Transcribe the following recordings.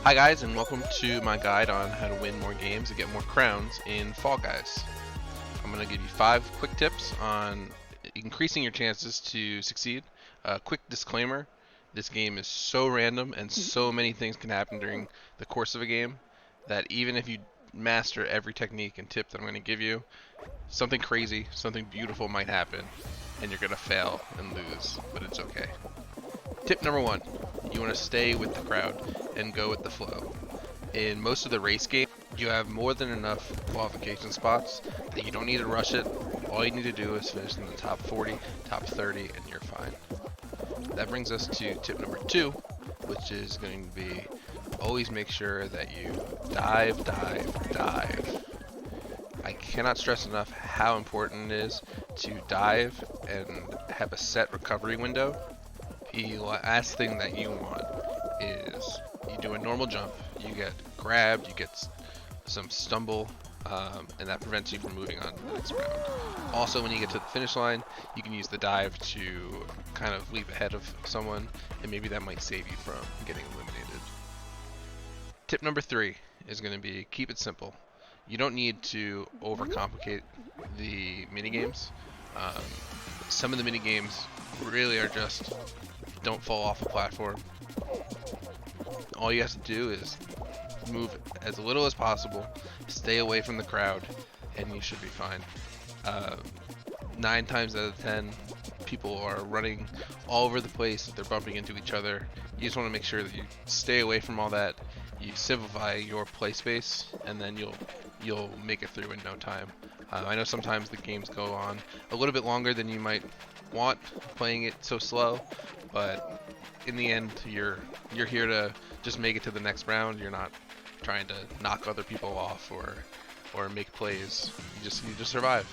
Hi guys, and welcome to my guide on how to win more games and get more crowns in Fall Guys. I'm going to give you 5 quick tips on increasing your chances to succeed. Quick disclaimer, this game is so random and so many things can happen during the course of a game that even if you master every technique and tip that I'm going to give you, something crazy, something beautiful might happen and you're going to fail and lose, but it's okay. Tip number 1, you want to stay with the crowd and go with the flow. In most of the race games, you have more than enough qualification spots that you don't need to rush it. All you need to do is finish in the top 40, top 30, and you're fine. That brings us to tip number 2, which is going to be always make sure that you dive. I cannot stress enough how important it is to dive and have a set recovery window. The last thing that you want is you do a normal jump, you get grabbed, you get some stumble, and that prevents you from moving on to the next round. Also, when you get to the finish line, you can use the dive to kind of leap ahead of someone, and maybe that might save you from getting eliminated. Tip number 3 is going to be keep it simple. You don't need to overcomplicate the minigames. Some of the minigames really are just don't fall off a platform. All you have to do is move as little as possible, stay away from the crowd, and you should be fine. 9 times out of 10, people are running all over the place, they're bumping into each other. You just want to make sure that you stay away from all that, you simplify your play space, and then you'll make it through in no time. I know sometimes the games go on a little bit longer than you might want playing it so slow, but in the end you're here to just make it to the next round. You're not trying to knock other people off or make plays. You just survive.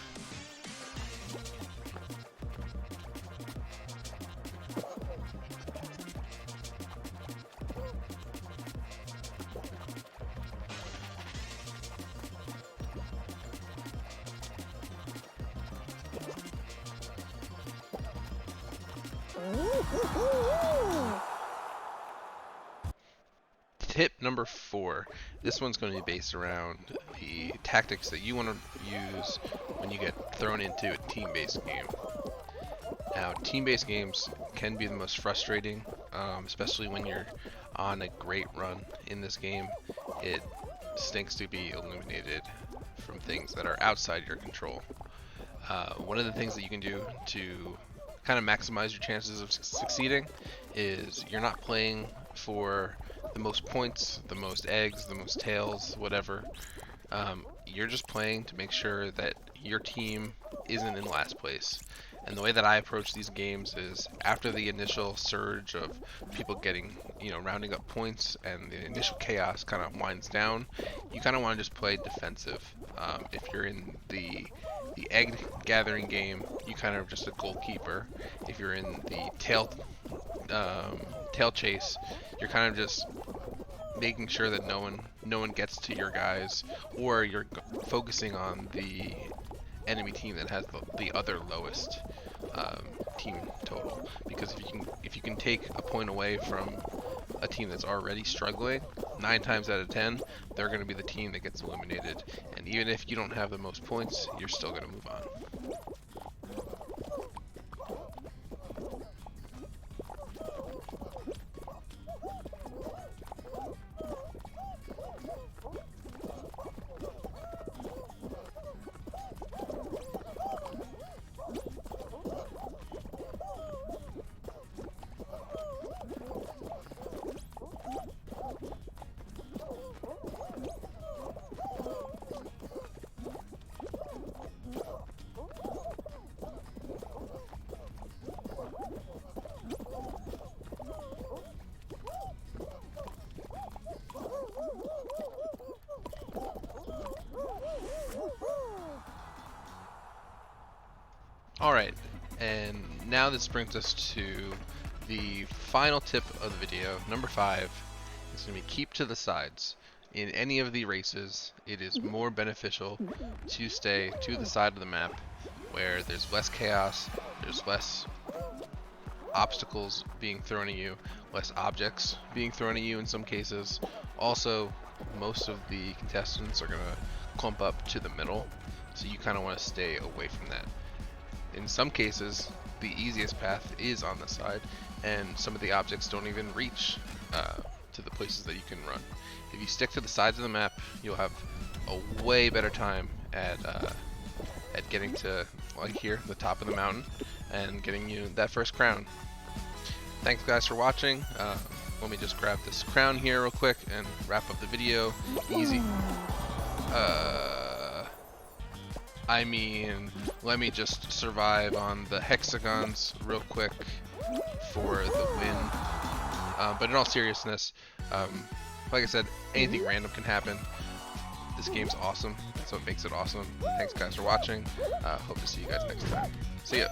Tip number 4. This one's going to be based around the tactics that you want to use when you get thrown into a team-based game. Now, team-based games can be the most frustrating, especially when you're on a great run in this game. It stinks to be eliminated from things that are outside your control. One of the things that you can do to kind of maximize your chances of succeeding is you're not playing for the most points, the most eggs, the most tails, whatever. You're just playing to make sure that your team isn't in last place. And the way that I approach these games is after the initial surge of people getting, rounding up points and the initial chaos kind of winds down, you kind of want to just play defensive. If you're in the egg gathering game, you kind of just a goalkeeper. If you're in the tail chase, you're kind of just making sure that no one gets to your guys, or you're focusing on the enemy team that has the other lowest team total. Because if you can take a point away from a team that's already struggling, 9 times out of 10 they're going to be the team that gets eliminated, and even if you don't have the most points, you're still going to move on. Alright, and now this brings us to the final tip of the video, number 5. It's going to be keep to the sides. In any of the races, it is more beneficial to stay to the side of the map where there's less chaos, there's less obstacles being thrown at you, less objects being thrown at you in some cases. Also, most of the contestants are going to clump up to the middle, so you kind of want to stay away from that. In some cases, the easiest path is on the side, and some of the objects don't even reach to the places that you can run. If you stick to the sides of the map, you'll have a way better time at getting to, like here, the top of the mountain, and getting you that first crown. Thanks guys for watching. Let me just grab this crown here real quick and wrap up the video. Easy. I mean, let me just survive on the hexagons real quick for the win. But in all seriousness, like I said, anything random can happen. This game's awesome. That's what makes it awesome. Thanks guys for watching. Hope to see you guys next time. See ya.